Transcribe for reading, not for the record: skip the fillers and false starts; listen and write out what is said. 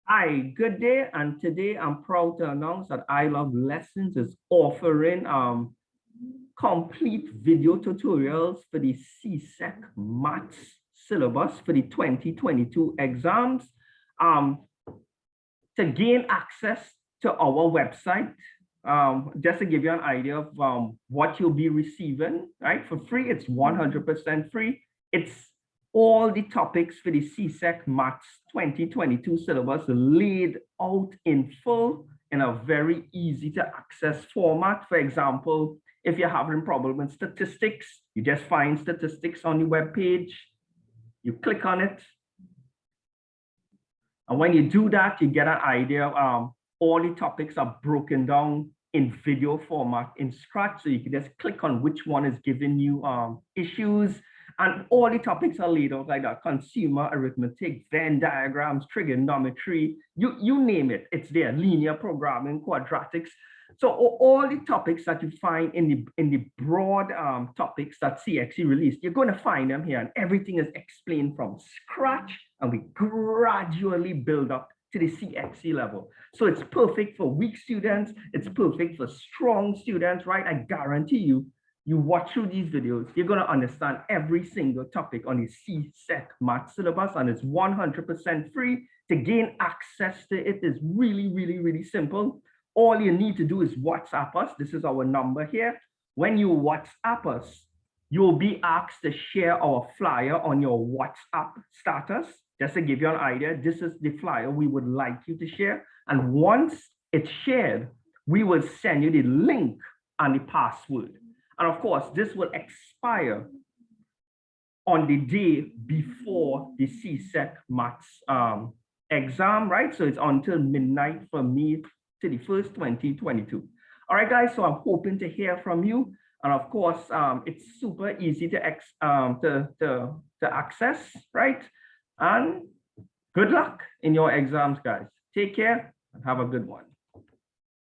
Hi, good day. And today I'm proud to announce that iLoveLessons is offering complete video tutorials for the CSEC Maths syllabus for the 2022 exams. To gain access to our website, just to give you an idea of what you'll be receiving, right? For free, it's 100% free. It's all the topics for the CSEC Maths 2022 syllabus laid out in full in a very easy to access format. For example, if you're having problem with statistics, you just find statistics on the web page, you click on it, and when you do that, you get an idea. All the topics are broken down in video format in Scratch. So you can just click on which one is giving you issues. And all the topics are laid out like that: consumer arithmetic, Venn diagrams, trigonometry, you name it, it's there. Linear programming, quadratics. So all the topics that you find in the broad topics that CXC released, you're going to find them here, and everything is explained from scratch, and we gradually build up to the CXC level. So it's perfect for weak students. It's perfect for strong students, right? I guarantee you, you watch through these videos, you're going to understand every single topic on the CSEC Maths syllabus, and it's 100% free. To gain access to it is really simple. All you need to do is WhatsApp us. This is our number here. When you WhatsApp us, you'll be asked to share our flyer on your WhatsApp status. Just to give you an idea, this is the flyer we would like you to share. And once it's shared, we will send you the link and the password. And of course, this will expire on the day before the CSEC Maths exam, right? So it's until midnight from May 31st, 2022. All right, guys, so I'm hoping to hear from you. And of course, it's super easy to access, right? And good luck in your exams, guys. Take care and have a good one.